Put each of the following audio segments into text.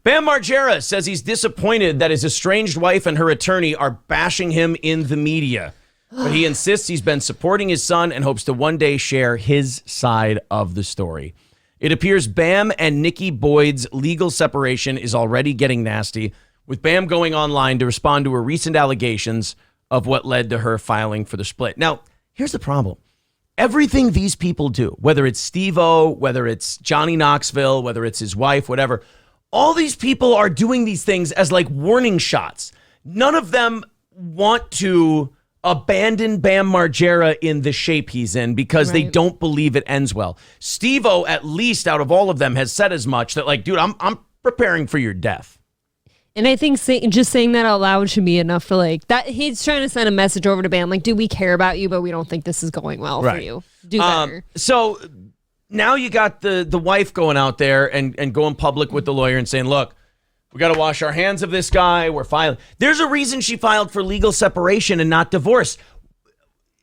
Bam Margera says he's disappointed that his estranged wife and her attorney are bashing him in the media. But he insists he's been supporting his son and hopes to one day share his side of the story. It appears Bam and Nikki Boyd's legal separation is already getting nasty, with Bam going online to respond to her recent allegations of what led to her filing for the split. Now, here's the problem. Everything these people do, whether it's Steve-O, whether it's Johnny Knoxville, whether it's his wife, whatever, all these people are doing these things as like warning shots. None of them want to abandon Bam Margera in the shape he's in because they don't believe it ends well. Steve-O, at least out of all of them, has said as much that like, dude, I'm preparing for your death. And I think just saying that out loud should be enough to like that. He's trying to send a message over to Bam, like, dude, we care about you, but we don't think this is going well for you. Do better. So now you got the wife going out there and going public with the lawyer and saying, look, we got to wash our hands of this guy. We're filing. There's a reason she filed for legal separation and not divorce.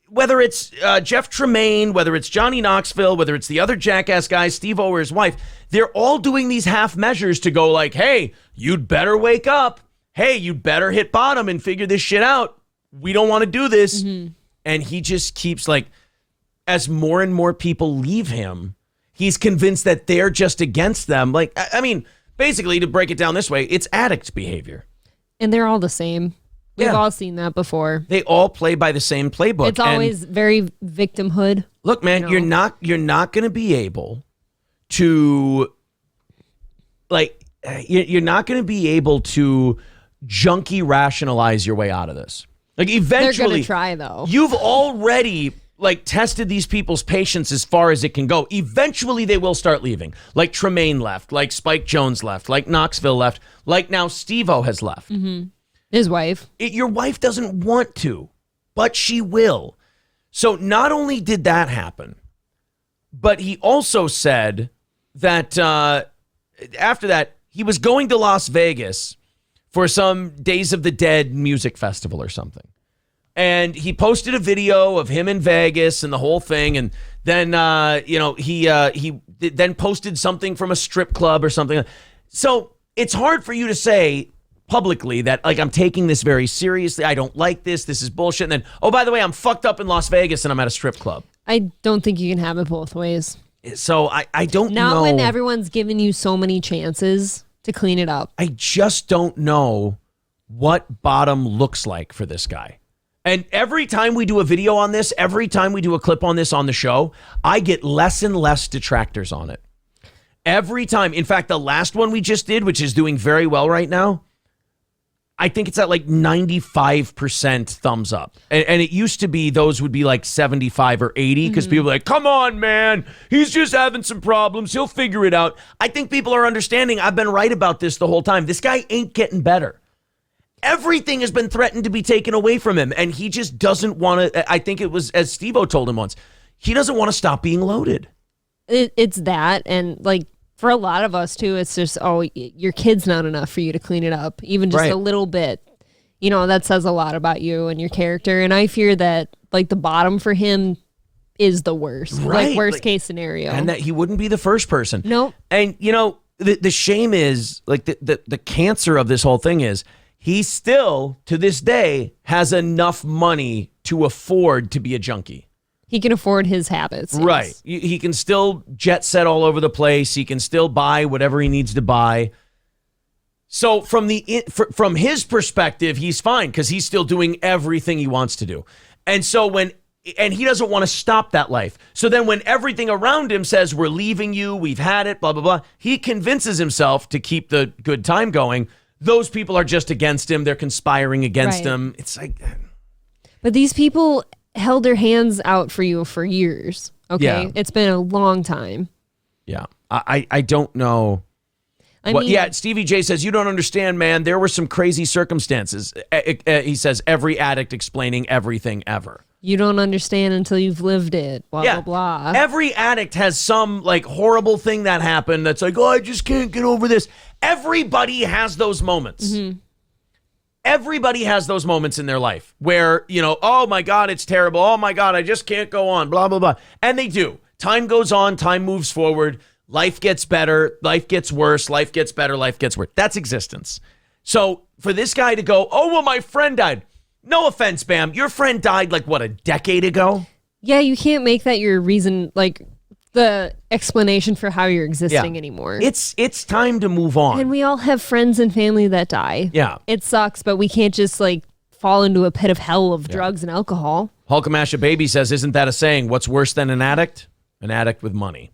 Whether it's Jeff Tremaine, whether it's Johnny Knoxville, whether it's the other jackass guy, Steve-O or his wife, they're all doing these half measures to go like, hey, you'd better wake up. Hey, you'd better hit bottom and figure this shit out. We don't want to do this. Mm-hmm. And he just keeps like, as more and more people leave him, he's convinced that they're just against them. Like, I mean, basically, to break it down this way, it's addict behavior. And they're all the same. We've all seen that before. They all play by the same playbook. It's always very victimhood. Look, man, you're not going to be able to you're not going to be able to junkie rationalize your way out of this. Like eventually, they're going to try though. You've already like tested these people's patience as far as it can go. Eventually, they will start leaving. Like Tremaine left, like Spike Jonze left, like Knoxville left, like now Steve-O has left. Mm-hmm. His wife. Your wife doesn't want to, but she will. So not only did that happen, but he also said that after that, he was going to Las Vegas for some Days of the Dead music festival or something. And he posted a video of him in Vegas and the whole thing. And then, he then posted something from a strip club or something. So it's hard for you to say publicly that like I'm taking this very seriously. I don't like this. This is bullshit. And then, oh, by the way, I'm fucked up in Las Vegas and I'm at a strip club. I don't think you can have it both ways. So I don't know. Not when everyone's given you so many chances to clean it up. I just don't know what bottom looks like for this guy. And every time we do a video on this, every time we do a clip on this on the show, I get less and less detractors on it. Every time. In fact, the last one we just did, which is doing very well right now, I think it's at like 95% thumbs up. And it used to be those would be like 75 or 80 because people are like, come on, man. He's just having some problems. He'll figure it out. I think people are understanding. I've been right about this the whole time. This guy ain't getting better. Everything has been threatened to be taken away from him. And he just doesn't want to. I think it was, as Steve-O told him once, he doesn't want to stop being loaded. It's that. And like, for a lot of us, too, it's just, oh, your kid's not enough for you to clean it up. Even just a little bit. You know, that says a lot about you and your character. And I fear that, like, the bottom for him is the worst. Right. Like, worst case scenario. And that he wouldn't be the first person. Nope. And, you know, the shame is, like, the cancer of this whole thing is, he still, to this day, has enough money to afford to be a junkie. He can afford his habits. Yes. Right. He can still jet set all over the place. He can still buy whatever he needs to buy. So from his perspective, he's fine because he's still doing everything he wants to do. And so and he doesn't want to stop that life. So then when everything around him says, we're leaving you, we've had it, blah, blah, blah, he convinces himself to keep the good time going. Those people are just against him. They're conspiring against him. It's like... But these people held their hands out for you for years. Okay. Yeah. It's been a long time. Yeah. I don't know. Stevie J says, you don't understand, man. There were some crazy circumstances. He says, every addict explaining everything ever. You don't understand until you've lived it. Blah, blah, blah. Every addict has some like horrible thing that happened that's like, oh, I just can't get over this. Everybody has those moments. Mm-hmm. Everybody has those moments in their life where, you know, oh my God, it's terrible. Oh my God, I just can't go on, blah, blah, blah. And they do. Time goes on, time moves forward. Life gets better, life gets worse, life gets better, life gets worse. That's existence. So for this guy to go, oh, well, my friend died. No offense, Bam. Your friend died like, what, a decade ago? Yeah, you can't make that your reason, like the explanation for how you're existing anymore. It's time to move on. And we all have friends and family that die. Yeah. It sucks, but we can't just like fall into a pit of hell of drugs and alcohol. Hulkamasha Baby says, isn't that a saying? What's worse than an addict? An addict with money.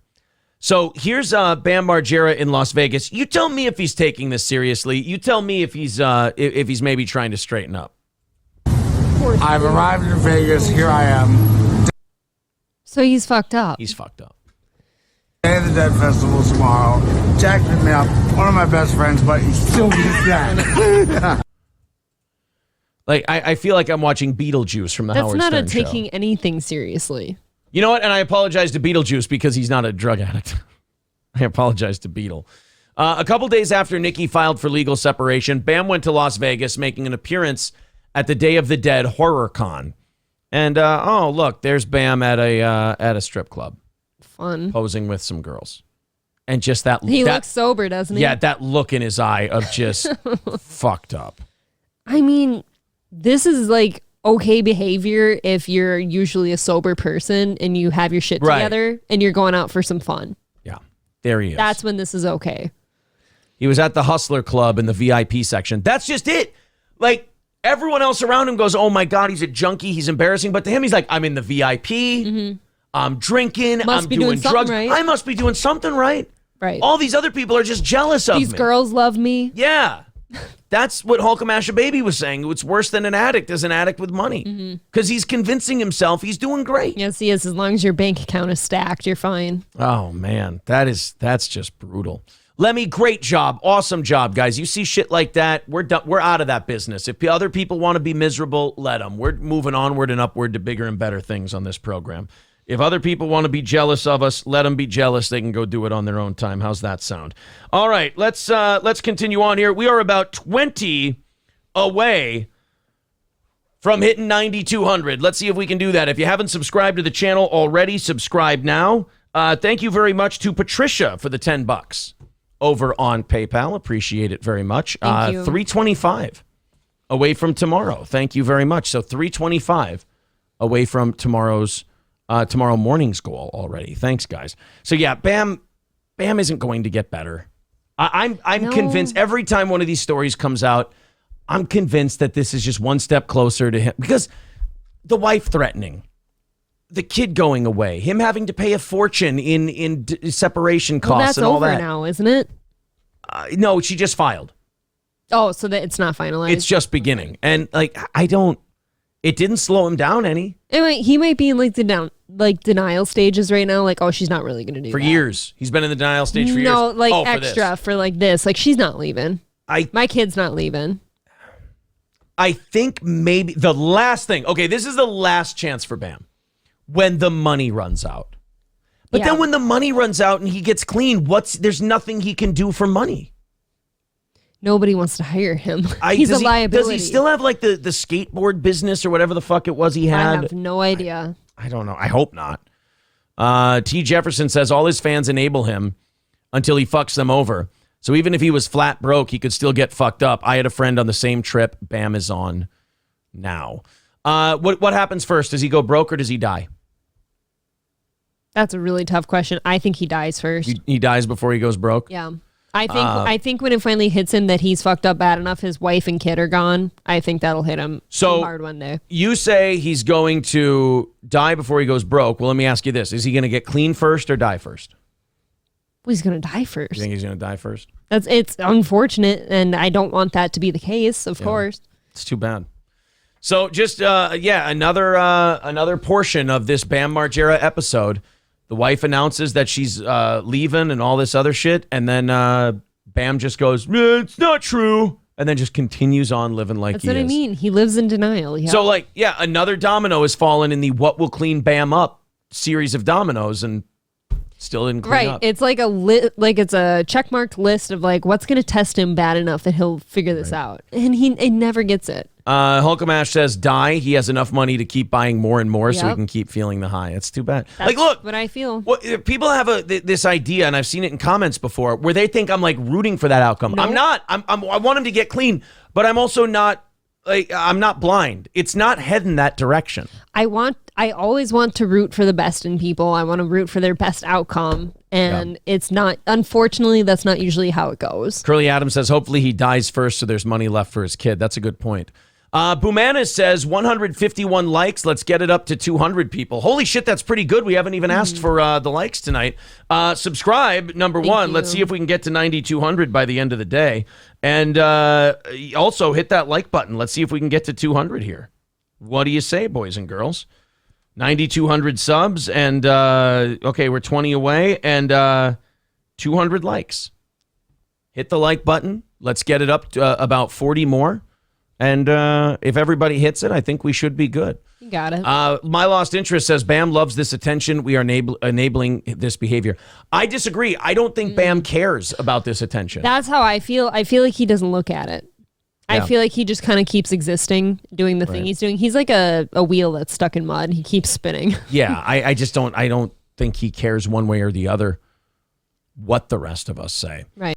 So here's Bam Margera in Las Vegas. You tell me if he's taking this seriously. You tell me if he's maybe trying to straighten up. I've arrived in Vegas. Here I am. So he's fucked up. He's fucked up. Day of the Dead Festival tomorrow. Jack picked me up. One of my best friends, but he still gets that. Like I feel like I'm watching Beetlejuice from the Howard Stern show. That's not taking anything seriously. You know what? And I apologize to Beetlejuice because he's not a drug addict. I apologize to Beetle. A couple days after Nikki filed for legal separation, Bam went to Las Vegas, making an appearance at the Day of the Dead Horror Con. And oh, look, there's Bam at a strip club. Fun. Posing with some girls. And just that he looks sober, doesn't he? Yeah, that look in his eye of just fucked up. I mean, this is like okay behavior if you're usually a sober person and you have your shit together and you're going out for some fun. Yeah, there he is. That's when this is okay. He was at the Hustler Club in the VIP section. That's just it. Like, everyone else around him goes, oh my God, he's a junkie. He's embarrassing. But to him, he's like, I'm in the VIP. Mm-hmm. I'm drinking. I'm doing drugs. Right. I must be doing something right. Right. All these other people are just jealous of me. These girls love me. Yeah. That's what Hulkamasha Baby was saying. It's worse than an addict is an addict with money. Because he's convincing himself he's doing great. Yes, he is. As long as your bank account is stacked, you're fine. Oh, man. That's just brutal. Lemmy, great job. Awesome job, guys. You see shit like that, we're done. We're out of that business. If other people want to be miserable, let them. We're moving onward and upward to bigger and better things on this program. If other people want to be jealous of us, let them be jealous. They can go do it on their own time. How's that sound? All right, let's continue on here. We are about 20 away from hitting 9,200. Let's see if we can do that. If you haven't subscribed to the channel already, subscribe now. Thank you very much to Patricia for the $10 over on PayPal. Appreciate it very much. Thank you. 325 away from tomorrow. Thank you very much. So 325 away from tomorrow morning's goal already. Thanks, guys. So yeah, Bam isn't going to get better. I'm convinced every time one of these stories comes out, I'm convinced that this is just one step closer to him, because the wife threatening, the kid going away, him having to pay a fortune in separation costs and all that. That's over now, isn't it? No, she just filed. Oh, so that it's not finalized. It's just beginning, and it didn't slow him down any. Anyway, he might be in like denial stages right now. Like, oh, she's not really going to do for that. years. He's been in the denial stage for years. No, like extra for like this. Like, she's not leaving. My kid's not leaving. I think maybe the last thing. Okay, this is the last chance for Bam when the money runs out. But then when the money runs out and he gets clean, there's nothing he can do for money. Nobody wants to hire him. He's a liability. Does he still have like the skateboard business or whatever the fuck it was he had? I have no idea. I don't know. I hope not. T. Jefferson says all his fans enable him until he fucks them over. So even if he was flat broke, he could still get fucked up. I had a friend on the same trip. Bam is on now. What happens first? Does he go broke or does he die? That's a really tough question. I think he dies first. He dies before he goes broke? Yeah. I think when it finally hits him that he's fucked up bad enough, his wife and kid are gone, I think that'll hit him hard one day. You say he's going to die before he goes broke. Well, let me ask you this. Is he going to get clean first or die first? Well, he's going to die first. You think he's going to die first? It's unfortunate, and I don't want that to be the case, of course. It's too bad. So just, another portion of this Bam Margera episode. The wife announces that she's leaving and all this other shit. And then Bam just goes, it's not true. And then just continues on living like he is. That's what I mean. He lives in denial. Yeah. So another domino has fallen in the what will clean Bam up series of dominoes and still didn't clean up. It's like it's a checkmarked list of like what's going to test him bad enough that he'll figure this out. And he never gets it. Hulkamash says die. He has enough money to keep buying more and more so he Yep. can keep feeling the high. It's too bad. That's look. what I feel. People have this idea, and I've seen it in comments before, where they think I'm like rooting for that outcome. No. I'm not. I want him to get clean, but I'm also not. I'm not blind. It's not heading that direction. I always want to root for the best in people. I want to root for their best outcome. And it's not, unfortunately, that's not usually how it goes. Curly Adams says, hopefully he dies first so there's money left for his kid. That's a good point. Bumanis says 151 likes. Let's get it up to 200 people. Holy shit, that's pretty good. We haven't even asked for the likes tonight. Subscribe, number one. Let's see if we can get to 9,200 by the end of the day. And also hit that like button. Let's see if we can get to 200 here. What do you say, boys and girls? 9,200 subs, and okay, we're 20 away, and 200 likes. Hit the like button. Let's get it up to about 40 more. And if everybody hits it, I think we should be good. You got it. My Lost Interest says, Bam loves this attention. We are enabling this behavior. I disagree. I don't think Bam cares about this attention. That's how I feel. I feel like he doesn't look at it. Yeah. I feel like he just kind of keeps existing, doing the thing he's doing. He's like a wheel that's stuck in mud. He keeps spinning. Yeah, I just don't think he cares one way or the other what the rest of us say. Right.